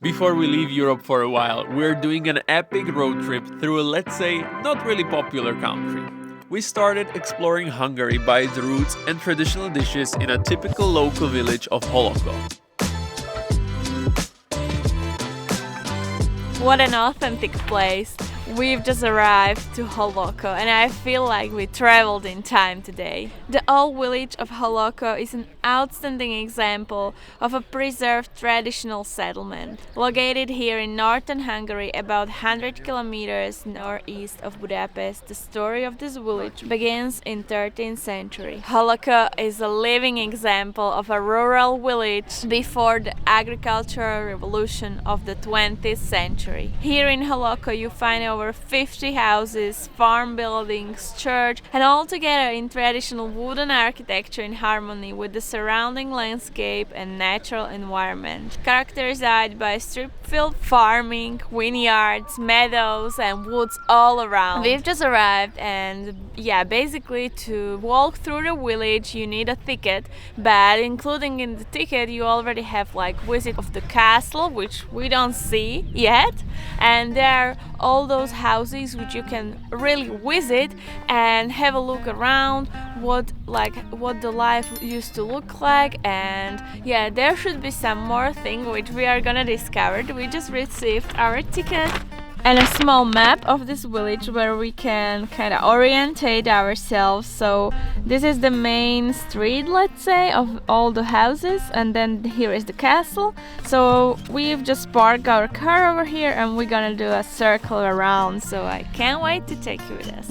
Before we leave Europe for a while, we're doing an epic road trip through a, let's say, not really popular country. We started exploring Hungary by its roots and traditional dishes in a typical local village of Hollókő. What an authentic place! We've just arrived to Hollokő and I feel like we traveled in time today. The Old Village of Hollókő is an outstanding example of a preserved traditional settlement. Located here in Northern Hungary, about 100 kilometers northeast of Budapest, the story of this village begins in 13th century. Hollókő is a living example of a rural village before the agricultural revolution of the 20th century. Here in Hollókő you find over 50 houses, farm buildings, church, and all together in traditional wooden architecture in harmony with the surrounding landscape and natural environment. Characterized by strip-filled farming, vineyards, meadows, and woods all around. We've just arrived and basically to walk through the village you need a ticket, but including in the ticket you already have like visit of the castle, which we don't see yet, and there are all those houses which you can really visit and have a look around what the life used to look like. And there should be some more thing which we are gonna discover. We just received our ticket and a small map of this village where we can kind of orientate ourselves. So this is the main street, let's say, of all the houses, and then here is the castle. So we've just parked our car over here and we're gonna do a circle around, so I can't wait to take you with us.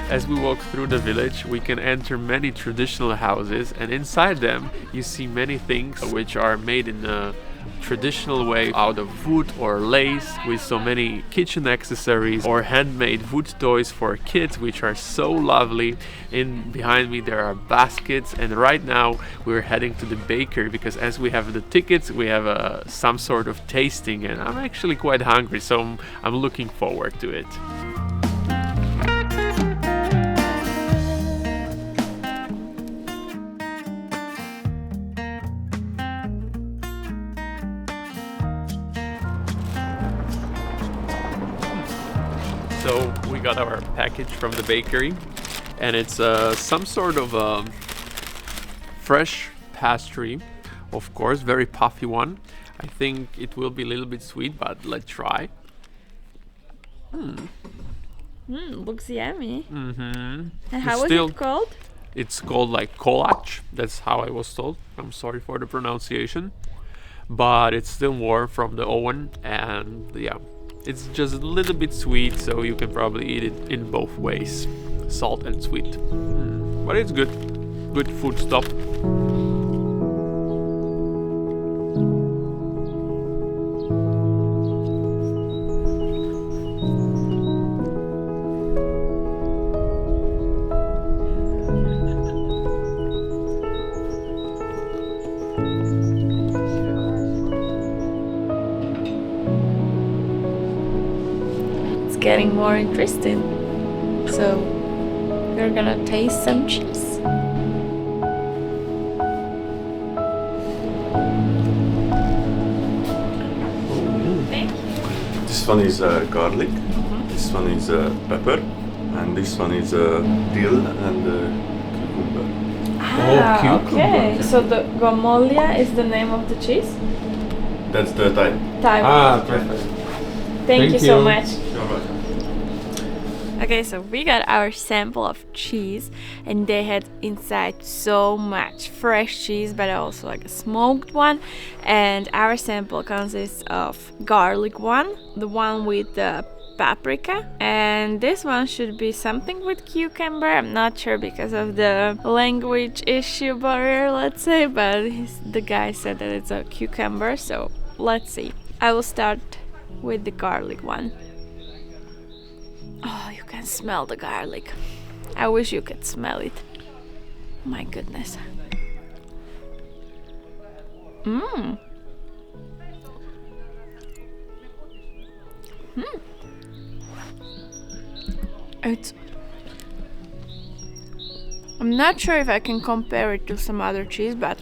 As we walk through the village, we can enter many traditional houses, and inside them you see many things which are made in a traditional way out of wood or lace, with so many kitchen accessories or handmade wood toys for kids, which are so lovely. Behind me there are baskets, and right now we're heading to the bakery because as we have the tickets we have some sort of tasting, and I'm actually quite hungry, so I'm looking forward to it. So we got our package from the bakery, and it's some sort of fresh pastry, of course, very puffy one. I think it will be a little bit sweet, but let's try. Looks yummy. Mm-hmm. And how was it called? It's called like Kalacs. That's how I was told. I'm sorry for the pronunciation, but it's still warm from the oven, and it's just a little bit sweet, so you can probably eat it in both ways, salt and sweet. But it's good food stop. Getting more interesting. So we're gonna taste some cheese. Thank you. This one is garlic, this one is pepper, and this one is dill and cucumber. Cucumber. Okay. So the gomolia is the name of the cheese? That's the time. Perfect. Thank you so much. You're welcome. Okay, so we got our sample of cheese, and they had inside so much fresh cheese, but also like a smoked one. And our sample consists of garlic one, the one with the paprika, and this one should be something with cucumber. I'm not sure because of the language issue barrier, let's say, but the guy said that it's a cucumber, so let's see. I will start with the garlic one. Oh, you can smell the garlic. I wish you could smell it. My goodness. Mmm. I'm not sure if I can compare it to some other cheese, but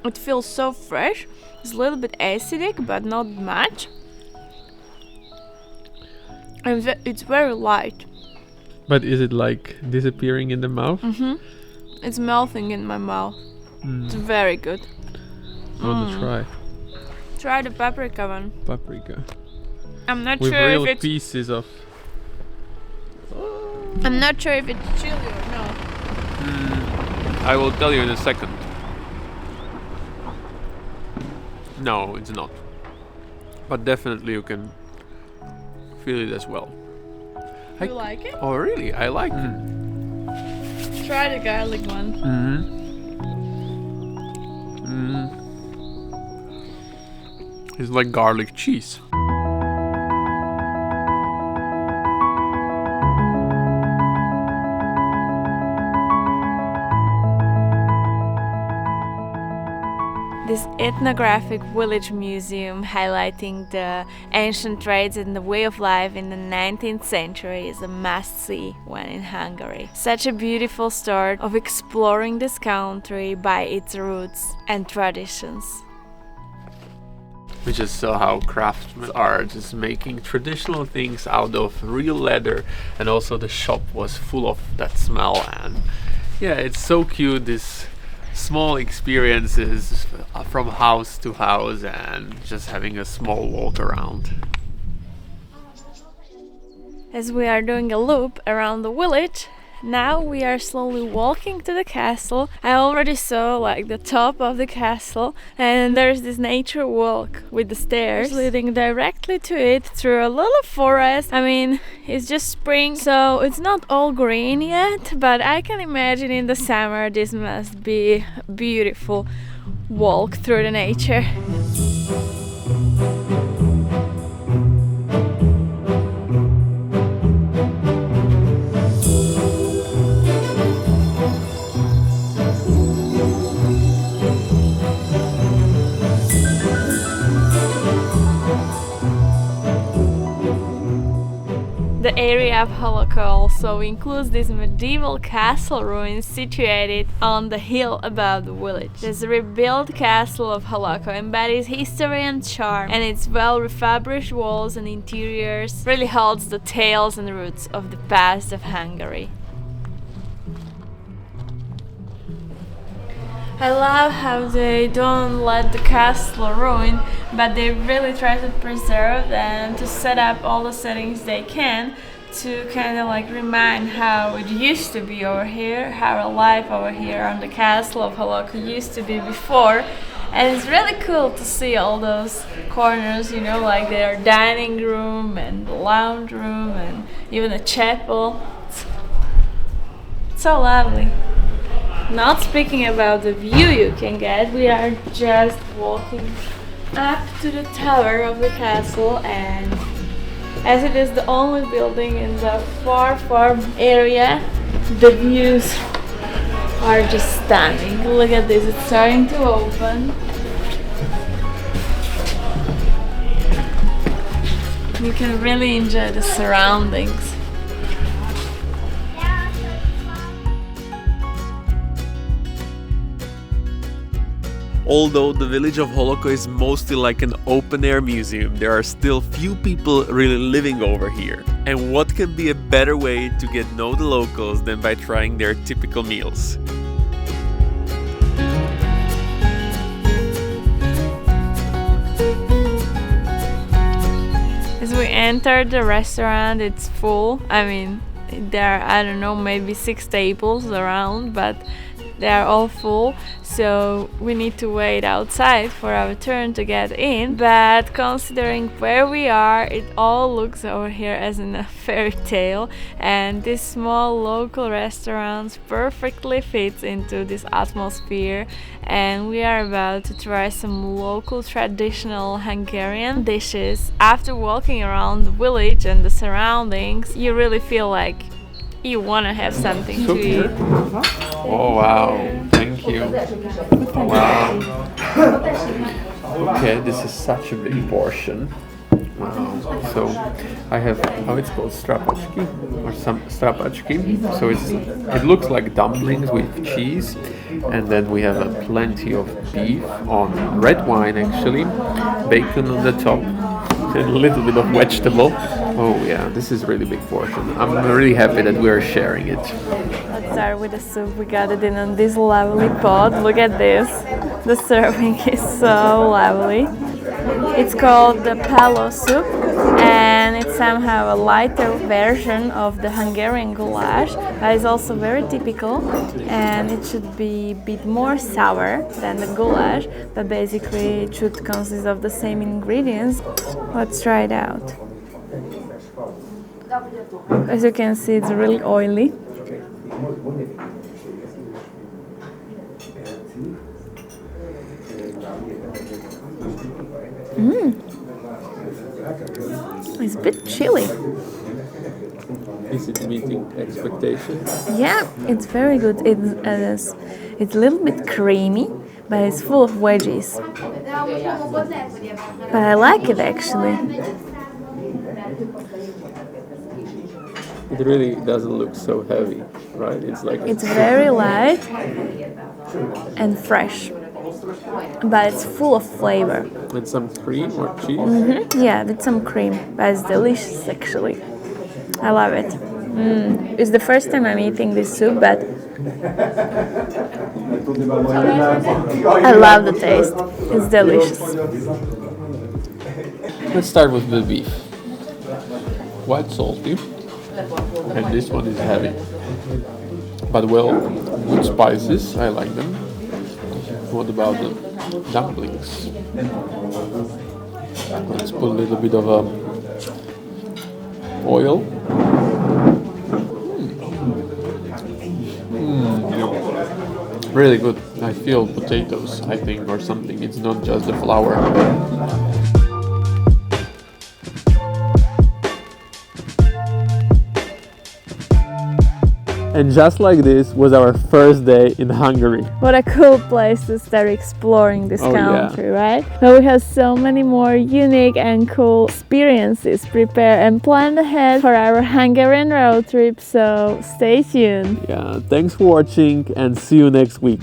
it feels so fresh. It's a little bit acidic, but not much. And it's very light. But is it like disappearing in the mouth? It's melting in my mouth. It's very good. I want to try. Try the paprika one. Paprika. I'm not With sure real if it's pieces of... I'm not sure if it's chili or not. I will tell you in a second. No, it's not. But definitely you can feel it as well. You like it? Oh really? I like it. Try the garlic one. It's like garlic cheese. This ethnographic village museum highlighting the ancient trades and the way of life in the 19th century is a must-see one in Hungary. Such a beautiful start of exploring this country by its roots and traditions. We just saw how craftsmen are just making traditional things out of real leather, and also the shop was full of that smell. And yeah, it's so cute, this small experiences from house to house and just having a small walk around. As we are doing a loop around the village, now we are slowly walking to the castle. I already saw like the top of the castle, and there's this nature walk with the stairs leading directly to it through a little forest. I mean, it's just spring, so it's not all green yet, but I can imagine in the summer this must be a beautiful walk through the nature. The area of Hollokő also includes this medieval castle ruins situated on the hill above the village. This rebuilt castle of Hollokő embodies history and charm, and its well-refurbished walls and interiors really holds the tales and roots of the past of Hungary. I love how they don't let the castle ruin, but they really try to preserve and to set up all the settings they can to kind of like remind how it used to be over here, how life over here on the castle of Hollokő used to be before. And it's really cool to see all those corners, you know, like their dining room and the lounge room and even a chapel. It's so lovely. Not speaking about the view you can get, we are just walking up to the tower of the castle, and as it is the only building in the far area, the views are just stunning. Look at this, it's starting to open. You can really enjoy the surroundings. Although the village of Hollokő is mostly like an open-air museum, there are still few people really living over here. And what can be a better way to get to know the locals than by trying their typical meals? As we enter the restaurant, it's full. I mean, there are, I don't know, maybe 6 tables around, but they are all full, so we need to wait outside for our turn to get in. But considering where we are, it all looks over here as in a fairy tale, and this small local restaurant perfectly fits into this atmosphere. And we are about to try some local traditional Hungarian dishes. After walking around the village and the surroundings, you really feel like you want to have something to eat. Oh wow, thank you. Wow. Okay, this is such a big portion. So I have how it's called strapaczki or some strapaczki. So it looks like dumplings with cheese, and then we have plenty of beef on red wine actually, bacon on the top, and a little bit of vegetable. Oh yeah, this is really big portion. I'm really happy that we are sharing it. Let's start with the soup. We got it in on this lovely pot. Look at this. The serving is so lovely. It's called the palo soup, and it's somehow a lighter version of the Hungarian goulash, but it's also very typical, and it should be a bit more sour than the goulash, but basically it should consist of the same ingredients. Let's try it out. As you can see, it's really oily. It's a bit chilly. Is it meeting expectations? Yeah, it's very good. It's a little bit creamy, but it's full of veggies. But I like it actually. It really doesn't look so heavy, right? It's very light and fresh, but it's full of flavor. With some cream or cheese? Yeah, with some cream, but it's delicious actually. I love it. It's the first time I'm eating this soup, but I love the taste. It's delicious. Let's start with the beef. Quite salty, and this one is heavy. But well, good spices, I like them. What about the dumplings? Let's put a little bit of oil. Really good. I feel potatoes, I think, or something. It's not just the flour. And just like this was our first day in Hungary. What a cool place to start exploring this country, yeah. right? But we have so many more unique and cool experiences prepared and planned ahead for our Hungarian road trip, so stay tuned. Yeah, thanks for watching and see you next week.